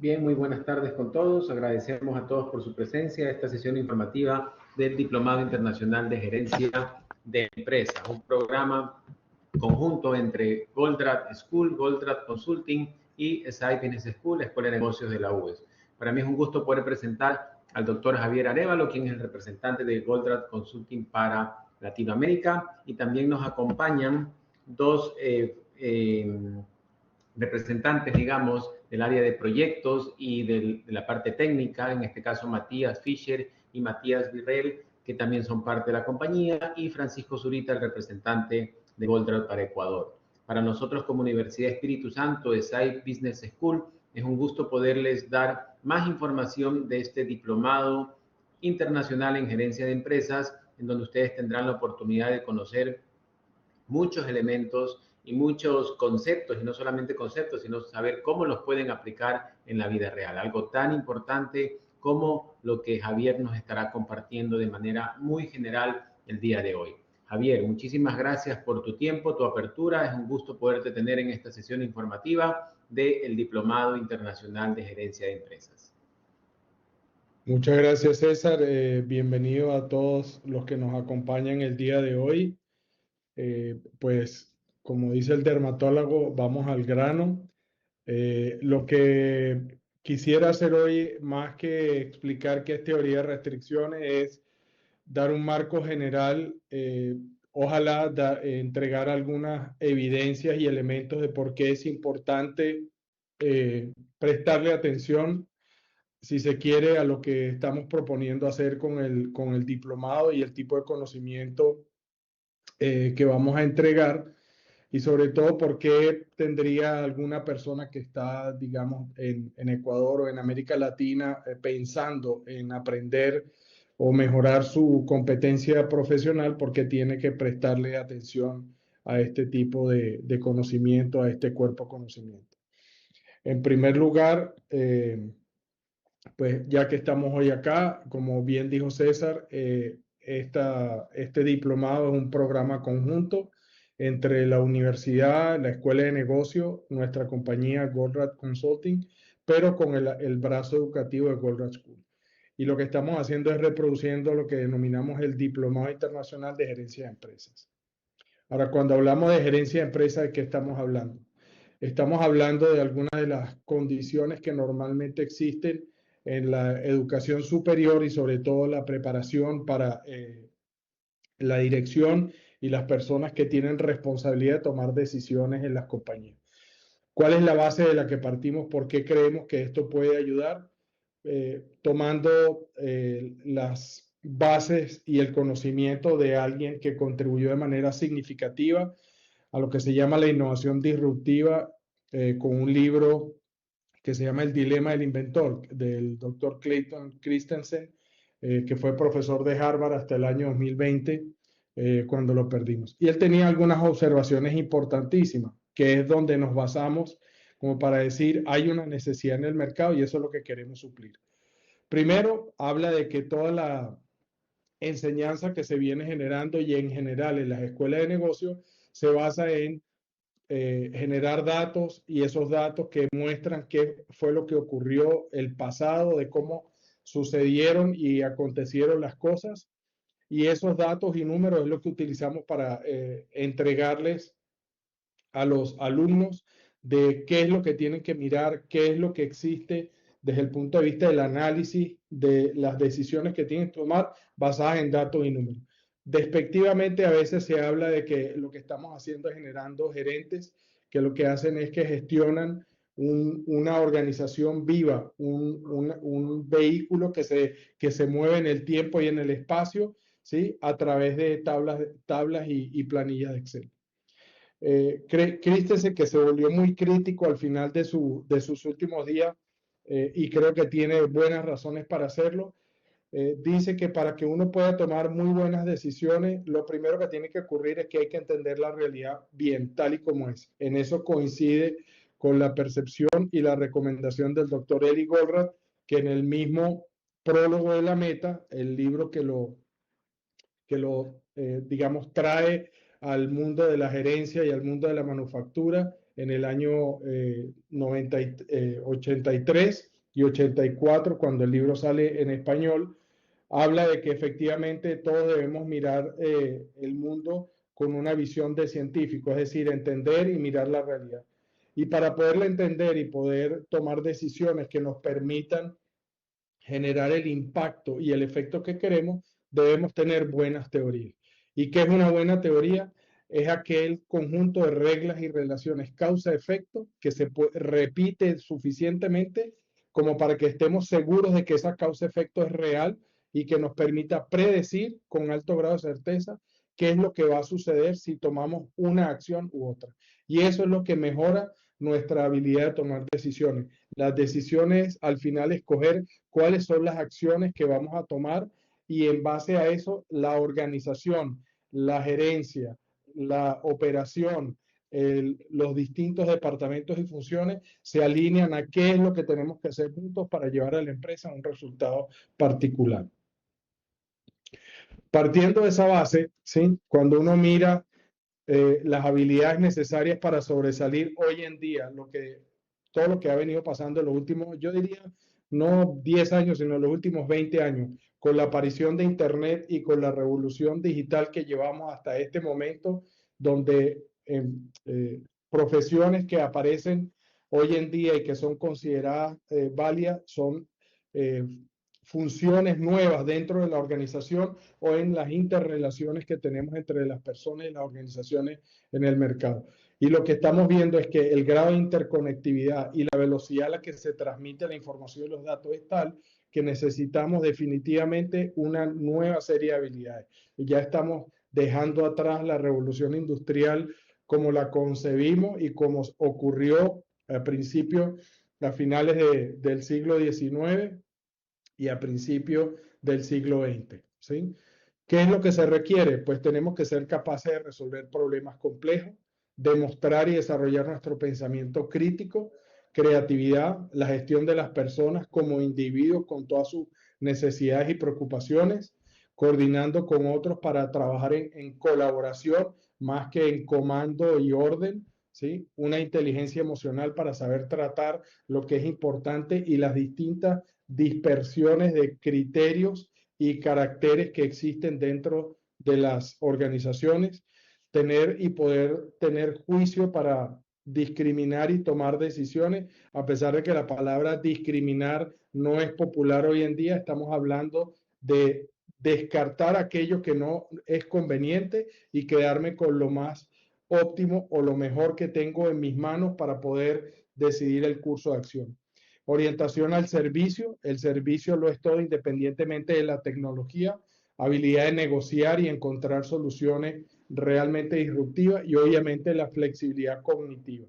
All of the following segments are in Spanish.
Bien, muy buenas tardes con todos. Agradecemos a todos por su presencia a esta sesión informativa del Diplomado Internacional de Gerencia de Empresas, un programa conjunto entre Goldratt School, Goldratt Consulting y SI Business School, la Escuela de Negocios de la UES. Para mí es un gusto poder presentar al doctor Javier Arévalo, quien es el representante de Goldratt Consulting para Latinoamérica, y también nos acompañan dos representantes, digamos, del área de proyectos y de la parte técnica, en este caso Matías Fischer y Matías Virrell, que también son parte de la compañía, y Francisco Zurita, el representante de Goldratt para Ecuador. Para nosotros como Universidad Espíritu Santo de SAI Business School, es un gusto poderles dar más información de este diplomado internacional en gerencia de empresas, en donde ustedes tendrán la oportunidad de conocer muchos elementos y muchos conceptos, y no solamente conceptos, sino saber cómo los pueden aplicar en la vida real. Algo tan importante como lo que Javier nos estará compartiendo de manera muy general el día de hoy. Javier, muchísimas gracias por tu tiempo, tu apertura. Es un gusto poderte tener en esta sesión informativa del Diplomado Internacional de Gerencia de Empresas. Muchas gracias, César. Bienvenido a todos los que nos acompañan el día de hoy. Pues, como dice el dermatólogo, vamos al grano. Lo que quisiera hacer hoy, más que explicar qué es teoría de restricciones, es dar un marco general, ojalá entregar algunas evidencias y elementos de por qué es importante prestarle atención, si se quiere, a lo que estamos proponiendo hacer con el diplomado y el tipo de conocimiento que vamos a entregar, y sobre todo por qué tendría alguna persona que está, digamos, en Ecuador o en América Latina pensando en aprender o mejorar su competencia profesional, porque tiene que prestarle atención a este tipo de conocimiento, a este cuerpo de conocimiento. En primer lugar, pues ya que estamos hoy acá, como bien dijo César, este diplomado es un programa conjunto entre la universidad, la escuela de negocio, nuestra compañía Goldratt Consulting, pero con el brazo educativo de Goldratt School. Y lo que estamos haciendo es reproduciendo lo que denominamos el Diplomado Internacional de Gerencia de Empresas. Ahora, cuando hablamos de gerencia de empresas, ¿de qué estamos hablando? Estamos hablando de algunas de las condiciones que normalmente existen en la educación superior y sobre todo la preparación para la dirección y las personas que tienen responsabilidad de tomar decisiones en las compañías. ¿Cuál es la base de la que partimos? ¿Por qué creemos que esto puede ayudar? Tomando las bases y el conocimiento de alguien que contribuyó de manera significativa a lo que se llama la innovación disruptiva, con un libro que se llama El Dilema del Inventor, del doctor Clayton Christensen, que fue profesor de Harvard hasta el año 2020, cuando lo perdimos. Y él tenía algunas observaciones importantísimas, que es donde nos basamos como para decir, hay una necesidad en el mercado y eso es lo que queremos suplir. Primero, habla de que toda la enseñanza que se viene generando y en general en las escuelas de negocio se basa en generar datos, y esos datos que muestran qué fue lo que ocurrió el pasado, de cómo sucedieron y acontecieron las cosas, y esos datos y números es lo que utilizamos para entregarles a los alumnos de qué es lo que tienen que mirar, qué es lo que existe desde el punto de vista del análisis de las decisiones que tienen que tomar basadas en datos y números. Despectivamente, a veces se habla de que lo que estamos haciendo es generando gerentes que lo que hacen es que gestionan una organización viva, un vehículo que se mueve en el tiempo y en el espacio, ¿sí? A través de tablas y planillas de Excel. Christensen, que se volvió muy crítico al final de sus últimos días, y creo que tiene buenas razones para hacerlo, dice que para que uno pueda tomar muy buenas decisiones, lo primero que tiene que ocurrir es que hay que entender la realidad bien, tal y como es. En eso coincide con la percepción y la recomendación del doctor Eli Goldratt, que en el mismo prólogo de La Meta, el libro que digamos, trae al mundo de la gerencia y al mundo de la manufactura en el año 83, y 84, cuando el libro sale en español, habla de que efectivamente todos debemos mirar el mundo con una visión de científico, es decir, entender y mirar la realidad. Y para poderla entender y poder tomar decisiones que nos permitan generar el impacto y el efecto que queremos, debemos tener buenas teorías. ¿Y qué es una buena teoría? Es aquel conjunto de reglas y relaciones causa-efecto que se repite suficientemente como para que estemos seguros de que esa causa-efecto es real y que nos permita predecir con alto grado de certeza qué es lo que va a suceder si tomamos una acción u otra. Y eso es lo que mejora nuestra habilidad de tomar decisiones. Las decisiones, al final, escoger cuáles son las acciones que vamos a tomar y en base a eso, la organización, la gerencia, la operación, los distintos departamentos y funciones se alinean a qué es lo que tenemos que hacer juntos para llevar a la empresa a un resultado particular. Partiendo de esa base, ¿sí? Cuando uno mira las habilidades necesarias para sobresalir hoy en día, todo lo que ha venido pasando en los últimos, yo diría, no 10 años, sino los últimos 20 años, con la aparición de Internet y con la revolución digital que llevamos hasta este momento, donde profesiones que aparecen hoy en día y que son consideradas válidas son eh, funciones nuevas dentro de la organización o en las interrelaciones que tenemos entre las personas y las organizaciones en el mercado. Y lo que estamos viendo es que el grado de interconectividad y la velocidad a la que se transmite la información y los datos es tal que necesitamos definitivamente una nueva serie de habilidades. Y ya estamos dejando atrás la revolución industrial como la concebimos y como ocurrió a principios, a finales del siglo XIX y a principios del siglo XX, ¿sí? ¿Qué es lo que se requiere? Pues tenemos que ser capaces de resolver problemas complejos, demostrar y desarrollar nuestro pensamiento crítico, creatividad, la gestión de las personas como individuos con todas sus necesidades y preocupaciones, coordinando con otros para trabajar en colaboración más que en comando y orden, ¿sí? Una inteligencia emocional para saber tratar lo que es importante y las distintas dispersiones de criterios y caracteres que existen dentro de las organizaciones, tener y poder tener juicio para discriminar y tomar decisiones, a pesar de que la palabra discriminar no es popular hoy en día, estamos hablando de descartar aquello que no es conveniente y quedarme con lo más óptimo o lo mejor que tengo en mis manos para poder decidir el curso de acción. Orientación al servicio, el servicio lo es todo independientemente de la tecnología, habilidad de negociar y encontrar soluciones realmente disruptivas y obviamente la flexibilidad cognitiva.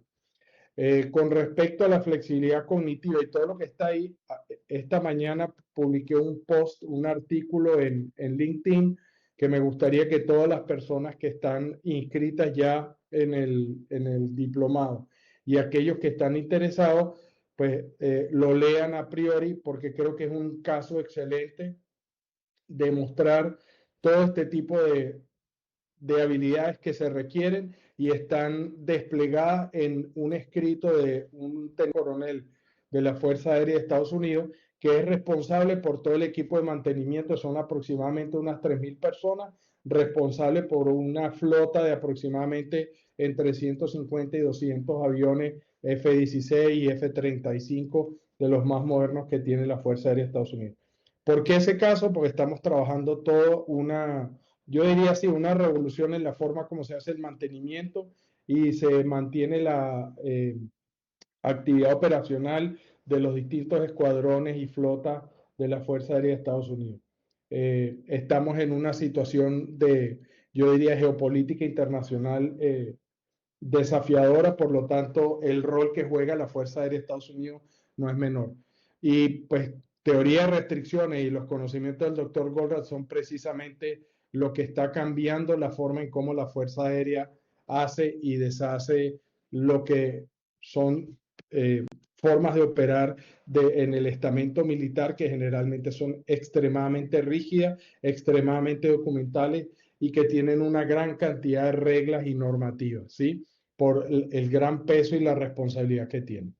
Con respecto a la flexibilidad cognitiva y todo lo que está ahí, esta mañana publiqué un post, un artículo en LinkedIn que me gustaría que todas las personas que están inscritas ya en el diplomado y aquellos que están interesados, pues lo lean a priori porque creo que es un caso excelente de mostrar todo este tipo de habilidades que se requieren y están desplegadas en un escrito de un coronel de la Fuerza Aérea de Estados Unidos, que es responsable por todo el equipo de mantenimiento, son aproximadamente unas 3.000 personas, responsable por una flota de aproximadamente entre 150 y 200 aviones F-16 y F-35 de los más modernos que tiene la Fuerza Aérea de Estados Unidos. ¿Por qué ese caso? Porque estamos trabajando todo yo diría así, una revolución en la forma como se hace el mantenimiento y se mantiene la actividad operacional de los distintos escuadrones y flotas de la Fuerza Aérea de Estados Unidos. Estamos en una situación yo diría, geopolítica internacional desafiadora, por lo tanto, el rol que juega la Fuerza Aérea de Estados Unidos no es menor. Y pues teoría de restricciones y los conocimientos del doctor Goldratt son precisamente lo que está cambiando la forma en cómo la Fuerza Aérea hace y deshace lo que son formas de operar en el estamento militar que generalmente son extremadamente rígidas, extremadamente documentales y que tienen una gran cantidad de reglas y normativas, ¿sí? Por el gran peso y la responsabilidad que tienen.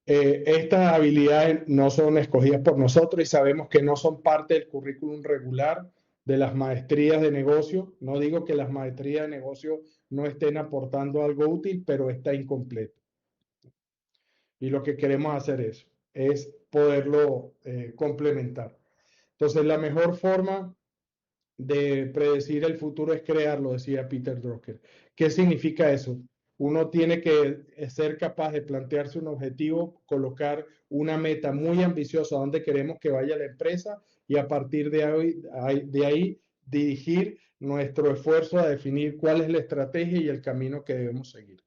Estas habilidades no son escogidas por nosotros y sabemos que no son parte del currículum regular de las maestrías de negocio. No digo que las maestrías de negocio no estén aportando algo útil, pero está incompleto. Y lo que queremos hacer es poderlo complementar. Entonces, la mejor forma de predecir el futuro es crearlo, decía Peter Drucker. ¿Qué significa eso? Uno tiene que ser capaz de plantearse un objetivo, colocar una meta muy ambiciosa a donde queremos que vaya la empresa y a partir de ahí dirigir nuestro esfuerzo a definir cuál es la estrategia y el camino que debemos seguir.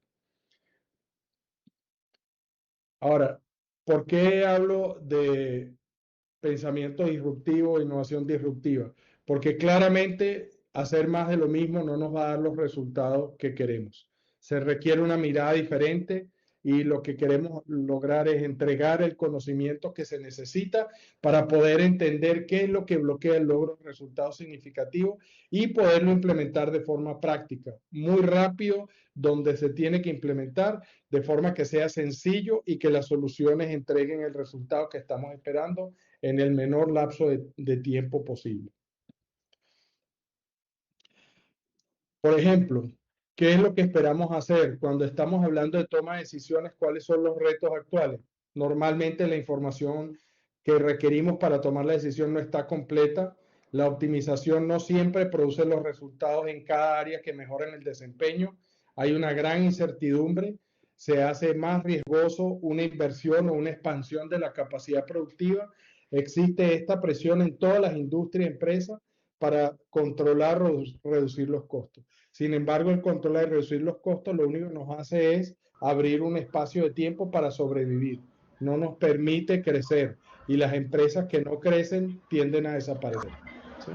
Ahora, ¿por qué hablo de pensamiento disruptivo, innovación disruptiva? Porque claramente hacer más de lo mismo no nos va a dar los resultados que queremos. Se requiere una mirada diferente y lo que queremos lograr es entregar el conocimiento que se necesita para poder entender qué es lo que bloquea el logro de resultados significativos y poderlo implementar de forma práctica, muy rápido, donde se tiene que implementar de forma que sea sencillo y que las soluciones entreguen el resultado que estamos esperando en el menor lapso de tiempo posible. Por ejemplo, ¿qué es lo que esperamos hacer cuando estamos hablando de toma de decisiones? ¿Cuáles son los retos actuales? Normalmente la información que requerimos para tomar la decisión no está completa. La optimización no siempre produce los resultados en cada área que mejoren el desempeño. Hay una gran incertidumbre. Se hace más riesgoso una inversión o una expansión de la capacidad productiva. Existe esta presión en todas las industrias y empresas para controlar o reducir los costos. Sin embargo, el controlar y reducir los costos lo único que nos hace es abrir un espacio de tiempo para sobrevivir. No nos permite crecer y las empresas que no crecen tienden a desaparecer. ¿Sí?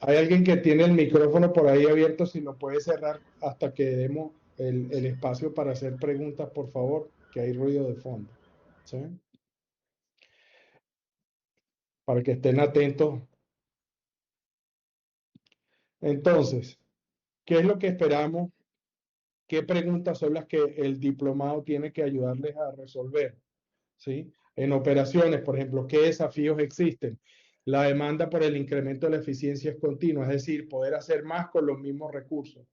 Hay alguien que tiene el micrófono por ahí abierto, si lo puede cerrar hasta que demos el espacio para hacer preguntas, por favor, que hay ruido de fondo. ¿Sí? Para que estén atentos. Entonces, ¿qué es lo que esperamos? ¿Qué preguntas son las que el diplomado tiene que ayudarles a resolver? ¿Sí? En operaciones, por ejemplo, ¿qué desafíos existen? La demanda por el incremento de la eficiencia es continua, es decir, poder hacer más con los mismos recursos.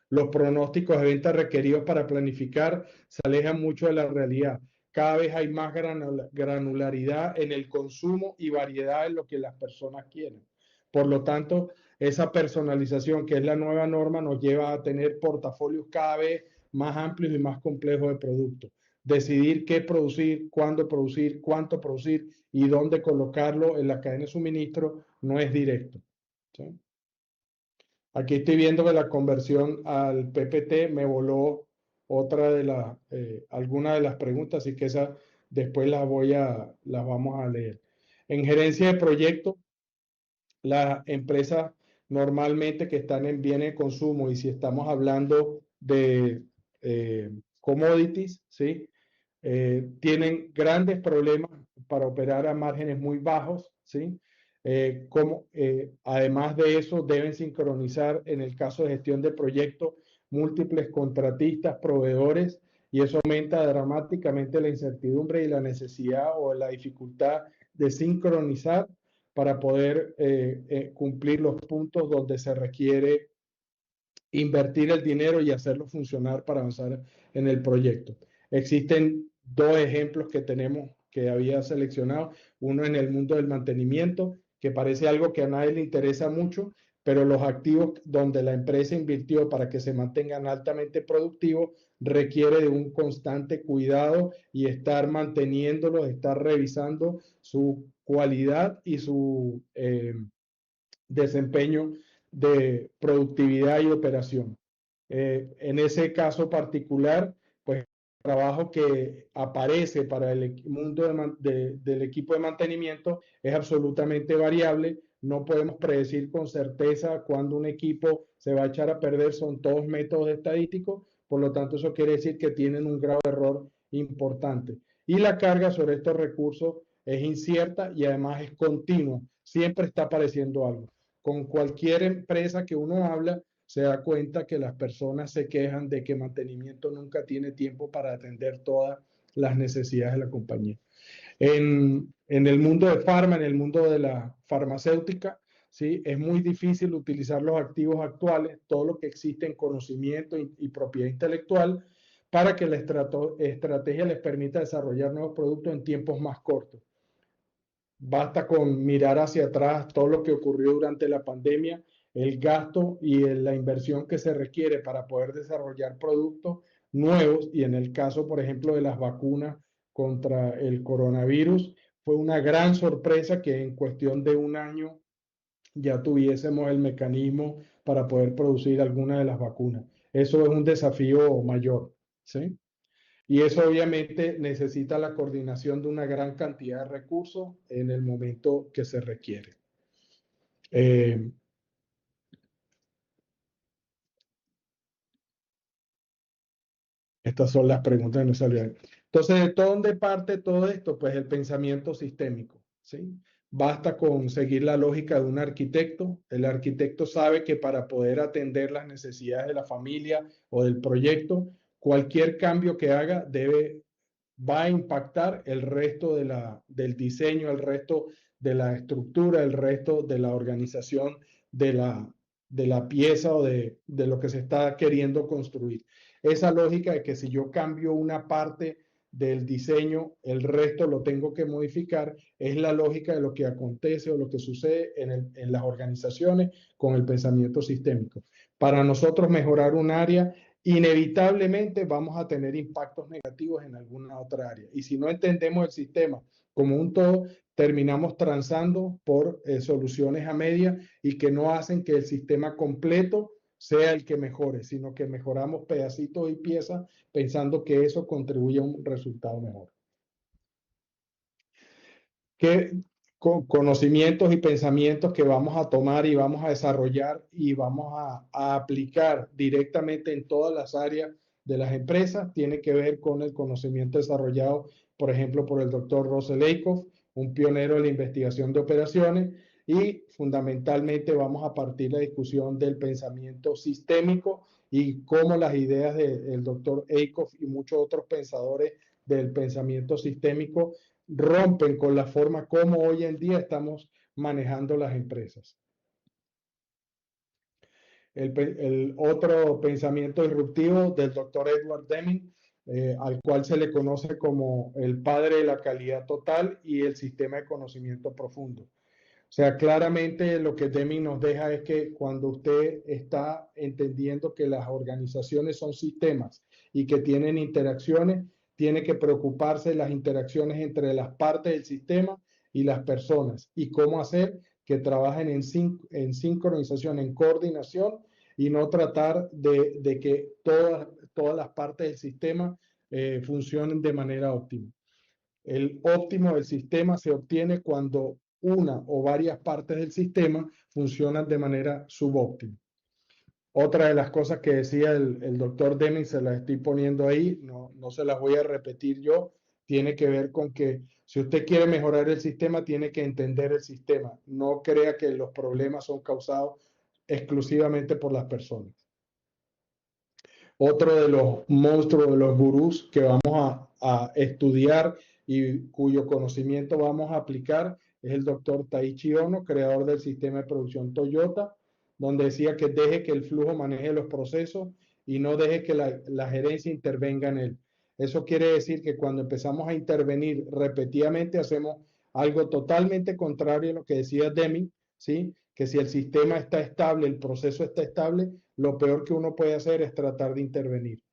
Los pronósticos de ventas requeridos para planificar se alejan mucho de la realidad. Cada vez hay más granularidad en el consumo y variedad en lo que las personas quieren. Por lo tanto, esa personalización, que es la nueva norma, nos lleva a tener portafolios cada vez más amplios y más complejos de productos. Decidir qué producir, cuándo producir, cuánto producir y dónde colocarlo en la cadena de suministro no es directo. ¿Sí? Aquí estoy viendo que la conversión al PPT me voló otra de las, alguna de las preguntas, así que esa después las vamos a leer. En gerencia de proyectos, las empresas normalmente que están en bienes de consumo y si estamos hablando de commodities, ¿sí? Tienen grandes problemas para operar a márgenes muy bajos, ¿sí? Además de eso, deben sincronizar en el caso de gestión de proyectos múltiples contratistas, proveedores, y eso aumenta dramáticamente la incertidumbre y la necesidad o la dificultad de sincronizar para poder cumplir los puntos donde se requiere invertir el dinero y hacerlo funcionar para avanzar en el proyecto. Existen dos ejemplos que tenemos que había seleccionado, uno en el mundo del mantenimiento, que parece algo que a nadie le interesa mucho, pero los activos donde la empresa invirtió para que se mantengan altamente productivos requiere de un constante cuidado y estar manteniéndolos, estar revisando su cualidad y su desempeño de productividad y operación. En ese caso particular, pues el trabajo que aparece para el mundo del equipo de mantenimiento es absolutamente variable. No podemos predecir con certeza cuándo un equipo se va a echar a perder, son todos métodos estadísticos, por lo tanto eso quiere decir que tienen un grado de error importante. Y la carga sobre estos recursos es incierta y además es continua, siempre está apareciendo algo. Con cualquier empresa que uno habla, se da cuenta que las personas se quejan de que mantenimiento nunca tiene tiempo para atender todas las necesidades de la compañía. En el mundo de farma, en el mundo de la farmacéutica, ¿sí? Es muy difícil utilizar los activos actuales, todo lo que existe en conocimiento y propiedad intelectual, para que la estrategia les permita desarrollar nuevos productos en tiempos más cortos. Basta con mirar hacia atrás todo lo que ocurrió durante la pandemia, el gasto y la inversión que se requiere para poder desarrollar productos nuevos, y en el caso, por ejemplo, de las vacunas contra el coronavirus, fue una gran sorpresa que en cuestión de un año ya tuviésemos el mecanismo para poder producir alguna de las vacunas. Eso es un desafío mayor, ¿sí? Y eso obviamente necesita la coordinación de una gran cantidad de recursos en el momento que se requiere. Estas son las preguntas que nos salieron. Entonces, ¿de dónde parte todo esto? Pues el pensamiento sistémico, ¿sí? Basta con seguir la lógica de un arquitecto. El arquitecto sabe que para poder atender las necesidades de la familia o del proyecto, cualquier cambio que haga va a impactar el resto del diseño, el resto de la estructura, el resto de la organización de la pieza o de lo que se está queriendo construir. Esa lógica de que si yo cambio una parte del diseño, el resto lo tengo que modificar, es la lógica de lo que acontece o lo que sucede en las organizaciones con el pensamiento sistémico. Para nosotros mejorar un área, inevitablemente vamos a tener impactos negativos en alguna otra área. Y si no entendemos el sistema como un todo, terminamos transando por soluciones a media y que no hacen que el sistema completo sea el que mejore, sino que mejoramos pedacitos y piezas pensando que eso contribuye a un resultado mejor. ¿Qué conocimientos y pensamientos que vamos a tomar y vamos a desarrollar y vamos a aplicar directamente en todas las áreas de las empresas? Tiene que ver con el conocimiento desarrollado, por ejemplo, por el doctor Russell Ackoff, un pionero de la investigación de operaciones, y fundamentalmente vamos a partir la discusión del pensamiento sistémico y cómo las ideas del doctor Ackoff y muchos otros pensadores del pensamiento sistémico rompen con la forma como hoy en día estamos manejando las empresas. El otro pensamiento disruptivo del doctor Edward Deming, al cual se le conoce como el padre de la calidad total y el sistema de conocimiento profundo. O sea, claramente lo que Deming nos deja es que cuando usted está entendiendo que las organizaciones son sistemas y que tienen interacciones, tiene que preocuparse de las interacciones entre las partes del sistema y las personas y cómo hacer que trabajen en sincronización, en coordinación, y no tratar de que todas las partes del sistema funcionen de manera óptima. El óptimo del sistema se obtiene cuando una o varias partes del sistema funcionan de manera subóptima. Otra de las cosas que decía el doctor Deming, se las estoy poniendo ahí, no se las voy a repetir yo, tiene que ver con que si usted quiere mejorar el sistema, tiene que entender el sistema. No crea que los problemas son causados exclusivamente por las personas. Otro de los monstruos, de los gurús que vamos a estudiar y cuyo conocimiento vamos a aplicar es el doctor Taiichi Ohno, creador del sistema de producción Toyota, donde decía que deje que el flujo maneje los procesos y no deje que la gerencia intervenga en él. Eso quiere decir que cuando empezamos a intervenir repetidamente hacemos algo totalmente contrario a lo que decía Deming, ¿sí? Que si el sistema está estable, el proceso está estable, lo peor que uno puede hacer es tratar de intervenir,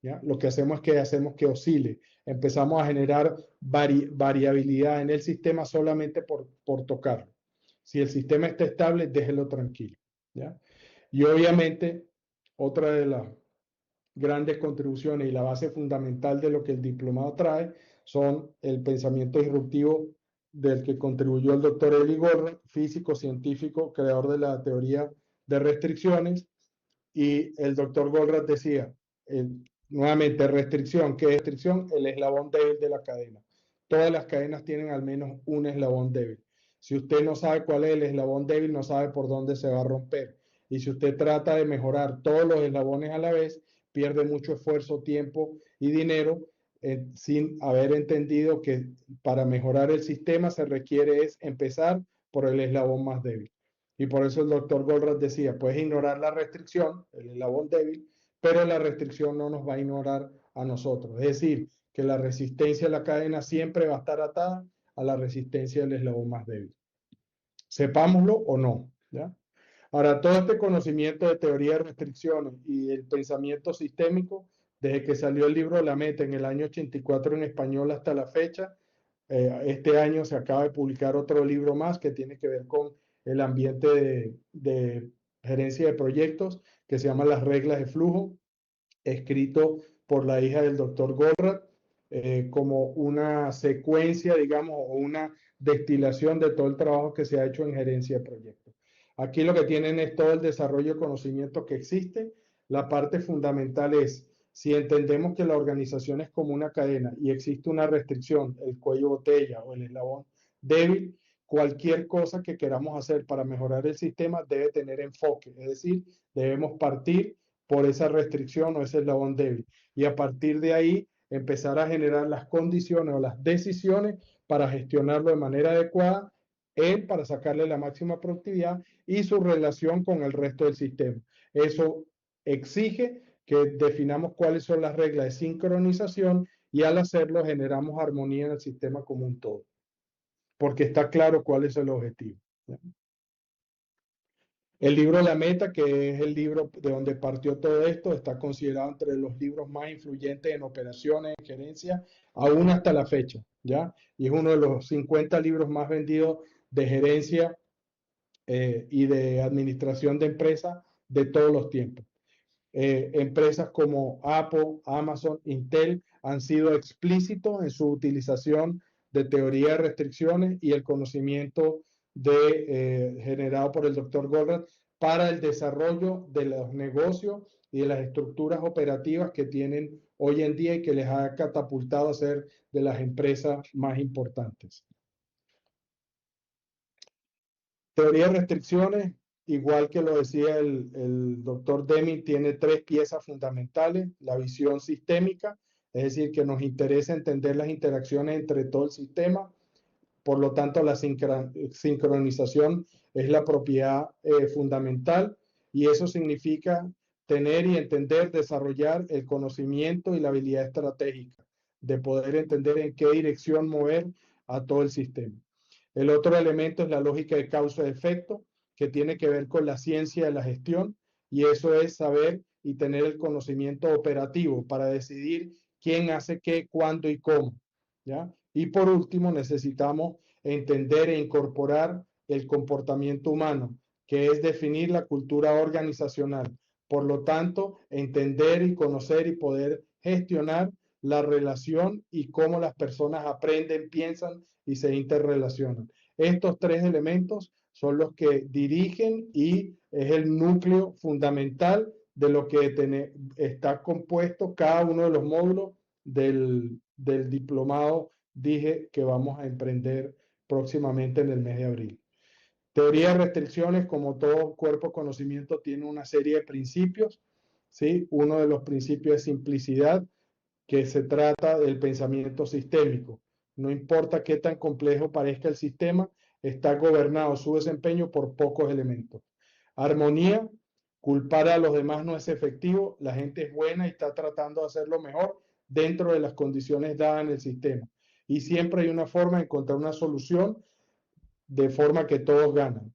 ¿ya? Lo que hacemos es que oscile. Empezamos a generar variabilidad en el sistema solamente por tocarlo. Si el sistema está estable, déjelo tranquilo, ¿ya? Y obviamente, otra de las grandes contribuciones y la base fundamental de lo que el diplomado trae son el pensamiento disruptivo del que contribuyó el doctor Eli Goldratt, físico, científico, creador de la teoría de restricciones. Y el doctor Goldratt decía, nuevamente, restricción. ¿Qué es restricción? El eslabón débil de la cadena. Todas las cadenas tienen al menos un eslabón débil. Si usted no sabe cuál es el eslabón débil, no sabe por dónde se va a romper. Y si usted trata de mejorar todos los eslabones a la vez, pierde mucho esfuerzo, tiempo y dinero sin haber entendido que para mejorar el sistema se requiere es empezar por el eslabón más débil. Y por eso el doctor Goldratt decía, puedes ignorar la restricción, el eslabón débil, pero la restricción no nos va a ignorar a nosotros. Es decir, que la resistencia a la cadena siempre va a estar atada a la resistencia del eslabón más débil. Sepámoslo o no, ¿ya? Ahora, todo este conocimiento de teoría de restricciones y el pensamiento sistémico, desde que salió el libro La Meta en el año 84 en español hasta la fecha, este año se acaba de publicar otro libro más que tiene que ver con el ambiente de gerencia de proyectos, que se llama Las reglas de flujo, escrito por la hija del doctor Goldratt, como una secuencia, digamos, o una destilación de todo el trabajo que se ha hecho en gerencia de proyectos. Aquí lo que tienen es todo el desarrollo de conocimiento que existe. La parte fundamental es, si entendemos que la organización es como una cadena y existe una restricción, el cuello botella o el eslabón débil, cualquier cosa que queramos hacer para mejorar el sistema debe tener enfoque, es decir, debemos partir por esa restricción o ese eslabón débil. Y a partir de ahí empezar a generar las condiciones o las decisiones para gestionarlo de manera adecuada, para sacarle la máxima productividad y su relación con el resto del sistema. Eso exige que definamos cuáles son las reglas de sincronización y al hacerlo generamos armonía en el sistema como un todo, porque está claro cuál es el objetivo. ¿Ya? El libro La Meta, que es el libro de donde partió todo esto, está considerado entre los libros más influyentes en operaciones, en gerencia, aún hasta la fecha, ¿ya? Y es uno de los 50 libros más vendidos de gerencia y de administración de empresas de todos los tiempos. Empresas como Apple, Amazon, Intel han sido explícitos en su utilización de teoría de restricciones y el conocimiento generado por el doctor Goldratt para el desarrollo de los negocios y de las estructuras operativas que tienen hoy en día y que les ha catapultado a ser de las empresas más importantes. Teoría de restricciones, igual que lo decía el doctor Deming, tiene 3 piezas fundamentales. La visión sistémica, es decir, que nos interesa entender las interacciones entre todo el sistema. Por lo tanto, la sincronización es la propiedad fundamental y eso significa tener y entender, desarrollar el conocimiento y la habilidad estratégica de poder entender en qué dirección mover a todo el sistema. El otro elemento es la lógica de causa-efecto, que tiene que ver con la ciencia de la gestión, y eso es saber y tener el conocimiento operativo para decidir quién hace qué, cuándo y cómo, ¿ya? Y por último, necesitamos entender e incorporar el comportamiento humano, que es definir la cultura organizacional. Por lo tanto, entender y conocer y poder gestionar la relación y cómo las personas aprenden, piensan y se interrelacionan. Estos 3 elementos son los que dirigen y es el núcleo fundamental de lo que está compuesto cada uno de los módulos del diplomado, dije, que vamos a emprender próximamente en el mes de abril. Teoría de restricciones, como todo cuerpo de conocimiento, tiene una serie de principios, ¿sí? Uno de los principios es simplicidad, que se trata del pensamiento sistémico. No importa qué tan complejo parezca el sistema, está gobernado su desempeño por pocos elementos. Armonía, culpar a los demás no es efectivo, la gente es buena y está tratando de hacerlo mejor dentro de las condiciones dadas en el sistema. Y siempre hay una forma de encontrar una solución de forma que todos ganan.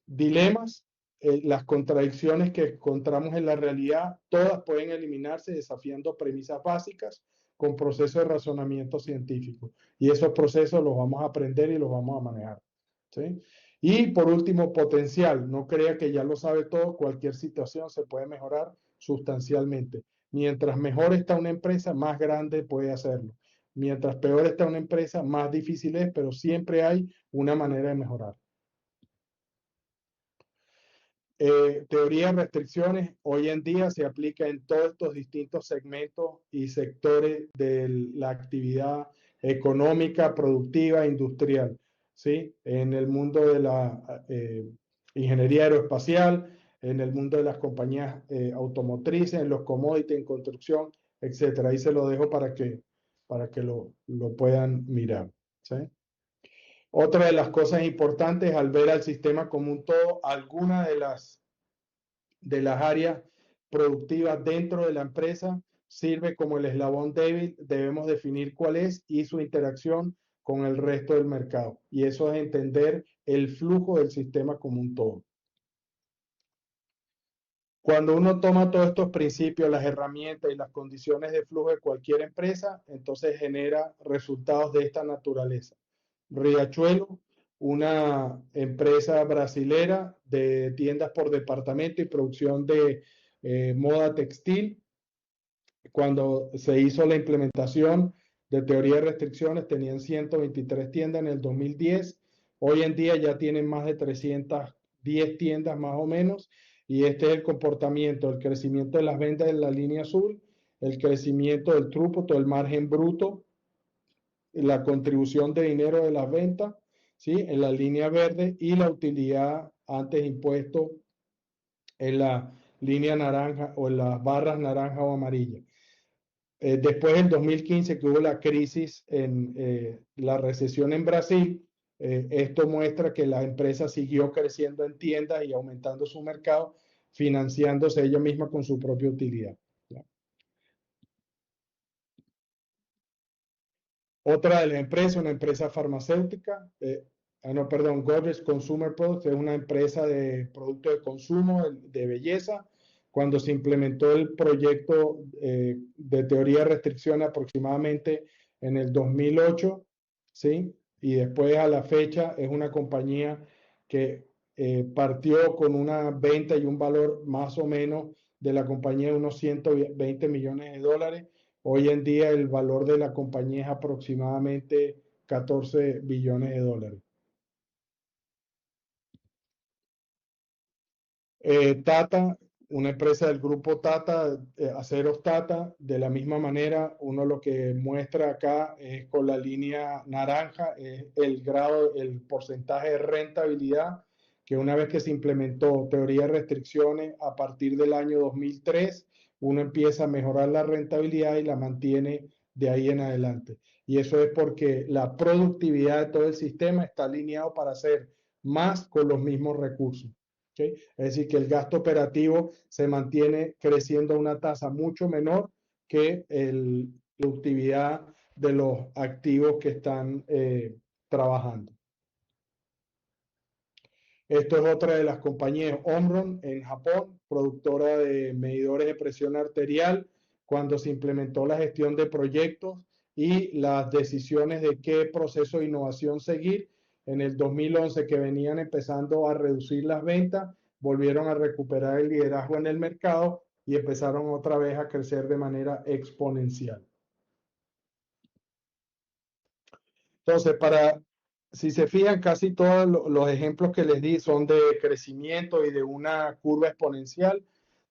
Dilemas, las contradicciones que encontramos en la realidad, todas pueden eliminarse desafiando premisas básicas con procesos de razonamiento científico. Y esos procesos los vamos a aprender y los vamos a manejar, ¿sí? Y por último, potencial. No crea que ya lo sabe todo, cualquier situación se puede mejorar sustancialmente. Mientras mejor está una empresa, más grande puede hacerlo. Mientras peor está una empresa, más difícil es, pero siempre hay una manera de mejorar. Teoría de restricciones hoy en día se aplica en todos estos distintos segmentos y sectores de la actividad económica, productiva, industrial, ¿sí? En el mundo de la ingeniería aeroespacial, en el mundo de las compañías automotrices, en los commodities, en construcción, etcétera. Ahí se lo dejo para que lo puedan mirar, ¿sí? Otra de las cosas importantes al ver al sistema como un todo, algunas de las áreas productivas dentro de la empresa sirve como el eslabón débil, debemos definir cuál es y su interacción con el resto del mercado. Y eso es entender el flujo del sistema como un todo. Cuando uno toma todos estos principios, las herramientas y las condiciones de flujo de cualquier empresa, entonces genera resultados de esta naturaleza. Riachuelo, una empresa brasilera de tiendas por departamento y producción de moda textil. Cuando se hizo la implementación de teoría de restricciones, tenían 123 tiendas en el 2010. Hoy en día ya tienen más de 310 tiendas más o menos. Y este es el comportamiento, el crecimiento de las ventas en la línea azul, el crecimiento del throughput, el margen bruto, la contribución de dinero de las ventas, ¿sí? En la línea verde, y la utilidad antes impuesto en la línea naranja o en las barras naranja o amarilla. Después del 2015, que hubo la crisis en la recesión en Brasil, esto muestra que la empresa siguió creciendo en tiendas y aumentando su mercado, financiándose ella misma con su propia utilidad. Otra de las empresas, una empresa farmacéutica, Godrej Consumer Products, es una empresa de productos de consumo, de belleza. Cuando se implementó el proyecto de teoría de restricción aproximadamente en el 2008, ¿sí? Y después a la fecha es una compañía que partió con una venta y un valor más o menos de la compañía de unos 120 millones de dólares. Hoy en día el valor de la compañía es aproximadamente 14 billones de dólares. Tata, una empresa del grupo Tata, Aceros Tata, de la misma manera, uno lo que muestra acá es con la línea naranja, es el grado, el porcentaje de rentabilidad, que una vez que se implementó teoría de restricciones a partir del año 2003, uno empieza a mejorar la rentabilidad y la mantiene de ahí en adelante. Y eso es porque la productividad de todo el sistema está alineado para hacer más con los mismos recursos. ¿Okay? Es decir, que el gasto operativo se mantiene creciendo a una tasa mucho menor que la productividad de los activos que están trabajando. Esto es otra de las compañías, Omron, en Japón, productora de medidores de presión arterial, cuando se implementó la gestión de proyectos y las decisiones de qué proceso de innovación seguir. En el 2011, que venían empezando a reducir las ventas, volvieron a recuperar el liderazgo en el mercado y empezaron otra vez a crecer de manera exponencial. Entonces, si se fijan, casi todos los ejemplos que les di son de crecimiento y de una curva exponencial.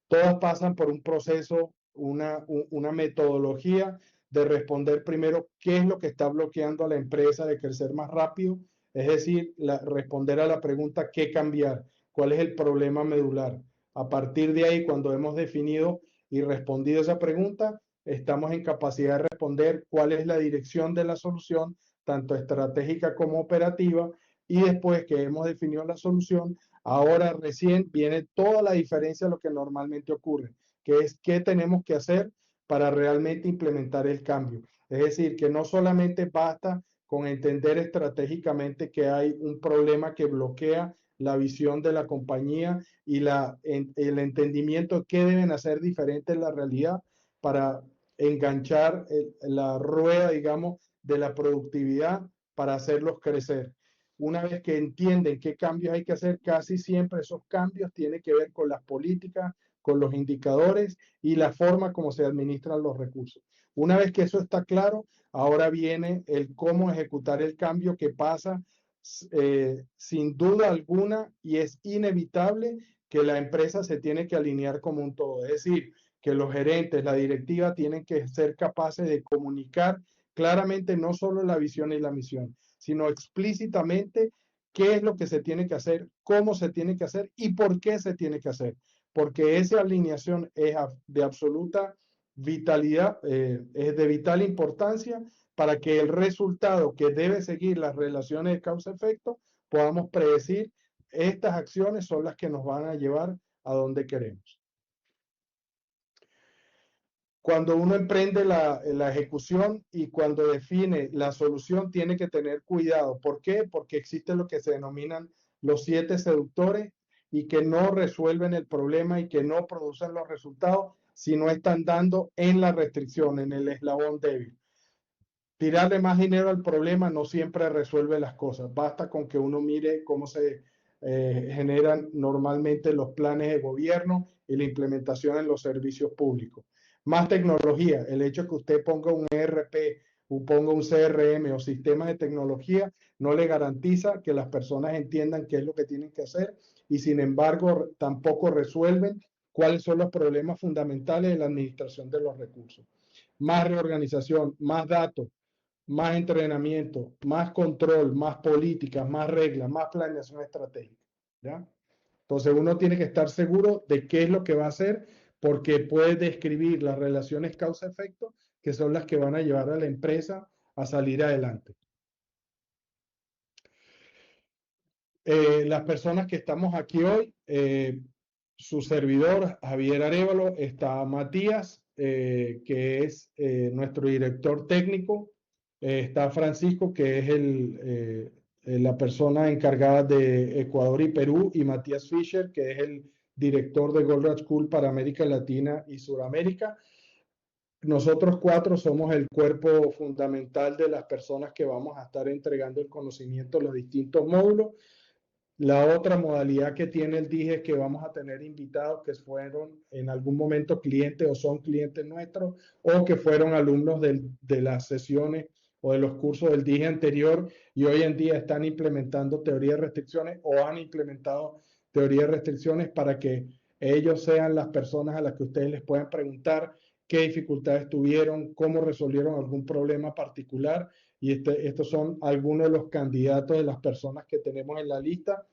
Todas pasan por un proceso, una metodología de responder primero qué es lo que está bloqueando a la empresa de crecer más rápido, es decir, responder a la pregunta qué cambiar, cuál es el problema medular. A partir de ahí, cuando hemos definido y respondido esa pregunta, estamos en capacidad de responder cuál es la dirección de la solución, tanto estratégica como operativa, y después que hemos definido la solución, ahora recién viene toda la diferencia de lo que normalmente ocurre, que es qué tenemos que hacer para realmente implementar el cambio. Es decir, que no solamente basta con entender estratégicamente que hay un problema que bloquea la visión de la compañía y el entendimiento de qué deben hacer diferente en la realidad para enganchar la rueda, digamos, de la productividad para hacerlos crecer. Una vez que entienden qué cambios hay que hacer, casi siempre esos cambios tienen que ver con las políticas, con los indicadores y la forma como se administran los recursos. Una vez que eso está claro, ahora viene el cómo ejecutar el cambio, que pasa sin duda alguna, y es inevitable que la empresa se tiene que alinear como un todo. Es decir, que los gerentes, la directiva tienen que ser capaces de comunicar claramente no solo la visión y la misión, sino explícitamente qué es lo que se tiene que hacer, cómo se tiene que hacer y por qué se tiene que hacer. Porque esa alineación es de absoluta es de vital importancia para que el resultado que debe seguir las relaciones de causa-efecto podamos predecir estas acciones son las que nos van a llevar a donde queremos. Cuando uno emprende la ejecución y cuando define la solución, tiene que tener cuidado. ¿Por qué? Porque existe lo que se denominan los 7 seductores y que no resuelven el problema y que no producen los resultados si no están dando en la restricción, en el eslabón débil. Tirarle más dinero al problema no siempre resuelve las cosas. Basta con que uno mire cómo se generan normalmente los planes de gobierno y la implementación en los servicios públicos. Más tecnología, el hecho de que usted ponga un ERP, o ponga un CRM o sistemas de tecnología, no le garantiza que las personas entiendan qué es lo que tienen que hacer y sin embargo tampoco resuelven cuáles son los problemas fundamentales de la administración de los recursos. Más reorganización, más datos, más entrenamiento, más control, más políticas, más reglas, más planeación estratégica, ¿ya? Entonces uno tiene que estar seguro de qué es lo que va a hacer porque puede describir las relaciones causa-efecto que son las que van a llevar a la empresa a salir adelante. Las personas que estamos aquí hoy, su servidor Javier Arévalo, está Matías, que es nuestro director técnico, está Francisco, que es la persona encargada de Ecuador y Perú, y Matías Fischer, que es el director de Goldrat School para América Latina y Sudamérica. Nosotros 4 somos el cuerpo fundamental de las personas que vamos a estar entregando el conocimiento en los distintos módulos. La otra modalidad que tiene el DIGE es que vamos a tener invitados que fueron en algún momento clientes o son clientes nuestros o que fueron alumnos de las sesiones o de los cursos del DIGE anterior y hoy en día están implementando teoría de restricciones o han implementado teoría de restricciones para que ellos sean las personas a las que ustedes les puedan preguntar qué dificultades tuvieron, cómo resolvieron algún problema particular. Y estos son algunos de los candidatos de las personas que tenemos en la lista.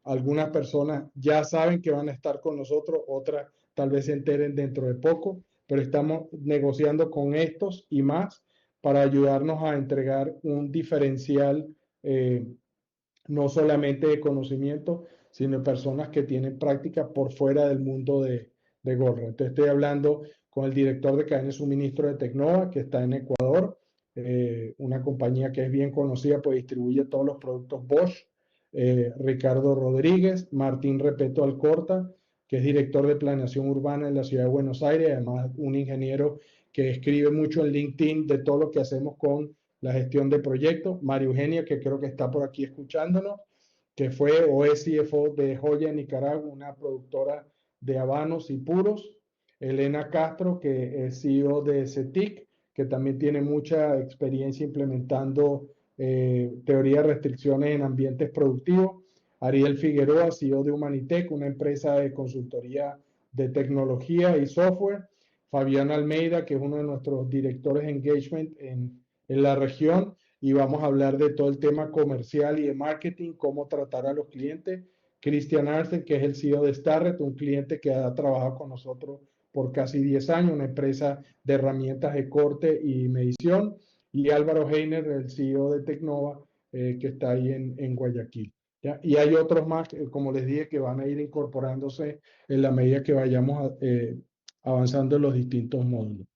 Algunas personas ya saben que van a estar con nosotros, otras tal vez se enteren dentro de poco, pero estamos negociando con estos y más para ayudarnos a entregar un diferencial no solamente de conocimiento, sino de personas que tienen práctica por fuera del mundo de Goldrat. Entonces estoy hablando con el director de cadena de suministro de Tecnova, que está en Ecuador, una compañía que es bien conocida, pues distribuye todos los productos Bosch. Ricardo Rodríguez, Martín Repeto Alcorta, que es director de planeación urbana en la ciudad de Buenos Aires, además un ingeniero que escribe mucho en LinkedIn de todo lo que hacemos con la gestión de proyectos. María Eugenia, que creo que está por aquí escuchándonos, que fue o es CFO de Joya Nicaragua, una productora de habanos y puros. Elena Castro, que es CEO de CETIC, que también tiene mucha experiencia implementando teoría de restricciones en ambientes productivos. Ariel Figueroa, CEO de Humanitec, una empresa de consultoría de tecnología y software. Fabián Almeida, que es uno de nuestros directores de engagement en la región, y vamos a hablar de todo el tema comercial y de marketing, cómo tratar a los clientes. Cristian Arce, que es el CEO de Starret, un cliente que ha trabajado con nosotros por casi 10 años, una empresa de herramientas de corte y medición, y Álvaro Heiner, el CEO de Tecnova, que está ahí en Guayaquil. ¿Ya? Y hay otros más, como les dije, que van a ir incorporándose en la medida que vayamos avanzando en los distintos módulos.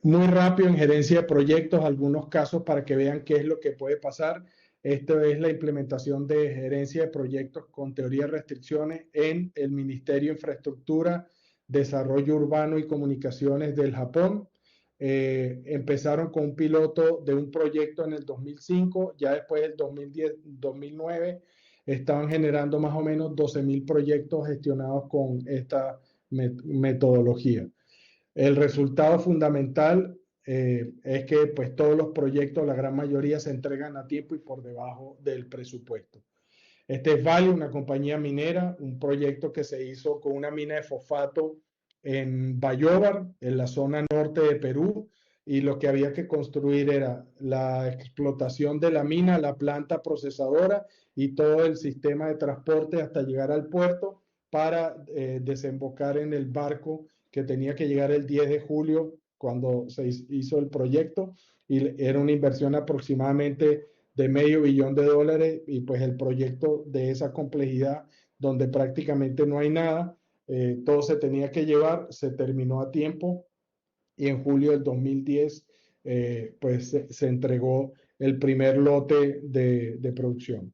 Muy rápido en gerencia de proyectos, algunos casos para que vean qué es lo que puede pasar. Esto es la implementación de gerencia de proyectos con teoría de restricciones en el Ministerio de Infraestructura, Desarrollo Urbano y Comunicaciones del Japón. Empezaron con un piloto de un proyecto en el 2005, ya después del 2010, 2009, estaban generando más o menos 12.000 proyectos gestionados con esta metodología. El resultado fundamental es que pues, todos los proyectos, la gran mayoría, se entregan a tiempo y por debajo del presupuesto. Este es Vale, una compañía minera, un proyecto que se hizo con una mina de fosfato en Bayóvar, en la zona norte de Perú, y lo que había que construir era la explotación de la mina, la planta procesadora y todo el sistema de transporte hasta llegar al puerto, para desembocar en el barco que tenía que llegar el 10 de julio cuando se hizo el proyecto, y era una inversión aproximadamente de $500 millones, y pues el proyecto de esa complejidad donde prácticamente no hay nada, todo se tenía que llevar, se terminó a tiempo y en julio del 2010 pues se entregó el primer lote de producción.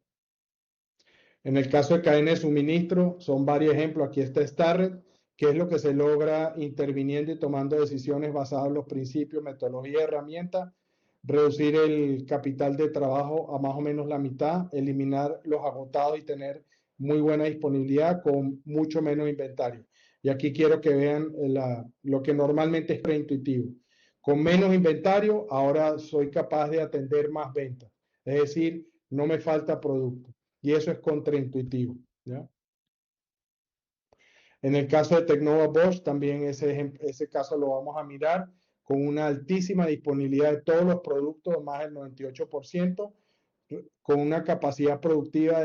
En el caso de cadena de suministro, son varios ejemplos. Aquí está Starrett, que es lo que se logra interviniendo y tomando decisiones basadas en los principios, metodología y herramientas, reducir el capital de trabajo a más o menos la mitad, eliminar los agotados y tener muy buena disponibilidad con mucho menos inventario. Y aquí quiero que vean lo que normalmente es preintuitivo. Con menos inventario, ahora soy capaz de atender más ventas. Es decir, no me falta producto. Y eso es contraintuitivo, ¿ya? En el caso de Tecnova Bosch, también ese caso lo vamos a mirar con una altísima disponibilidad de todos los productos, más del 98%, con una capacidad productiva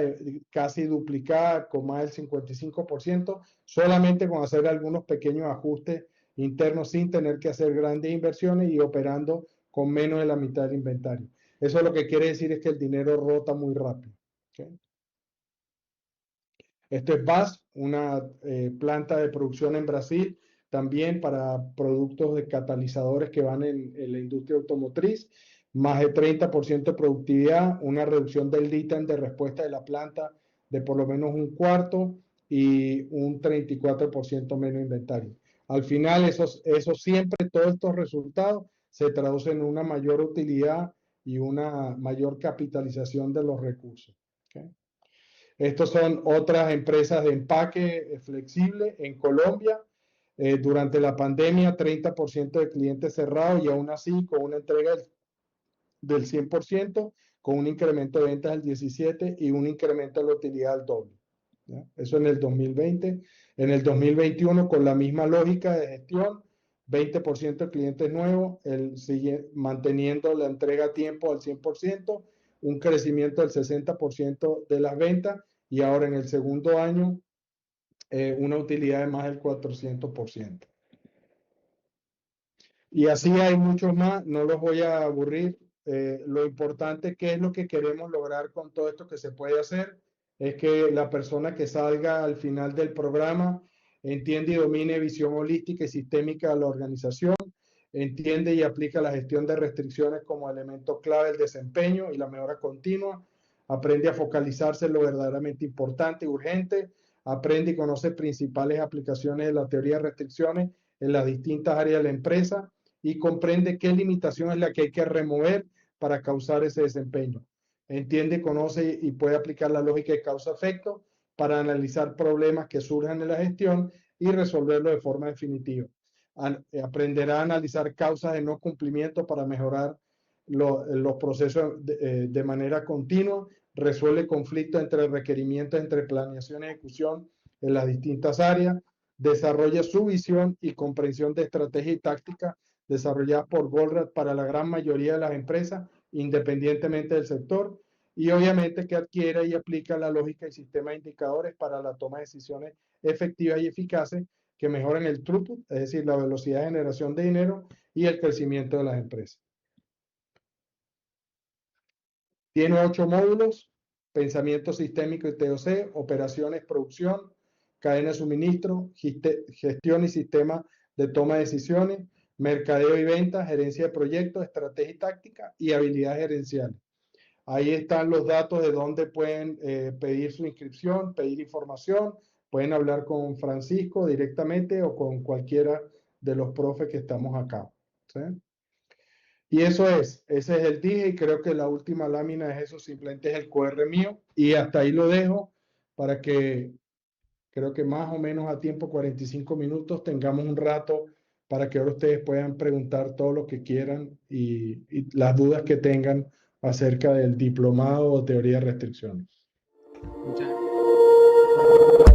casi duplicada, con más del 55%, solamente con hacer algunos pequeños ajustes internos sin tener que hacer grandes inversiones y operando con menos de la mitad del inventario. Eso lo que quiere decir es que el dinero rota muy rápido. ¿Okay? Esto es BASF, una planta de producción en Brasil, también para productos de catalizadores que van en la industria automotriz, más de 30% de productividad, una reducción del lead time de respuesta de la planta de por lo menos un cuarto y un 34% menos inventario. Al final, eso siempre, todos estos resultados se traducen en una mayor utilidad y una mayor capitalización de los recursos. ¿Okay? Estos son otras empresas de empaque flexible en Colombia. Durante la pandemia, 30% de clientes cerrados y aún así con una entrega del 100%, con un incremento de ventas del 17% y un incremento de la utilidad al doble. ¿Ya? Eso en el 2020. En el 2021, con la misma lógica de gestión, 20% de clientes nuevos, manteniendo la entrega a tiempo al 100%, un crecimiento del 60% de las ventas y ahora en el segundo año una utilidad de más del 400%. Y así hay muchos más, no los voy a aburrir. Lo importante, ¿qué es lo que queremos lograr con todo esto que se puede hacer? Es que la persona que salga al final del programa entiende y domine visión holística y sistémica de la organización, entiende y aplica la gestión de restricciones como elemento clave del desempeño y la mejora continua, aprende a focalizarse en lo verdaderamente importante y urgente, aprende y conoce principales aplicaciones de la teoría de restricciones en las distintas áreas de la empresa, y comprende qué limitación es la que hay que remover para causar ese desempeño. Entiende, conoce y puede aplicar la lógica de causa-efecto para analizar problemas que surjan en la gestión y resolverlos de forma definitiva. Aprenderá a analizar causas de no cumplimiento para mejorar los procesos de manera continua, resuelve conflictos entre requerimientos, entre planeación y ejecución en las distintas áreas, desarrolla su visión y comprensión de estrategia y táctica desarrolladas por Goldratt para la gran mayoría de las empresas, independientemente del sector, y obviamente que adquiere y aplica la lógica y sistema de indicadores para la toma de decisiones efectivas y eficaces que mejoran el throughput, es decir, la velocidad de generación de dinero y el crecimiento de las empresas. Tiene 8 módulos: pensamiento sistémico y TOC, operaciones, producción, cadena de suministro, gestión y sistema de toma de decisiones, mercadeo y venta, gerencia de proyectos, estrategia y táctica y habilidades gerenciales. Ahí están los datos de dónde pueden pedir su inscripción, pedir información, pueden hablar con Francisco directamente o con cualquiera de los profes que estamos acá. ¿Sí? Y ese es el dije, y creo que la última lámina es eso, simplemente es el QR mío, y hasta ahí lo dejo para que creo que más o menos a tiempo, 45 minutos, tengamos un rato para que ahora ustedes puedan preguntar todo lo que quieran y las dudas que tengan acerca del diplomado o teoría de restricciones. Muchas gracias.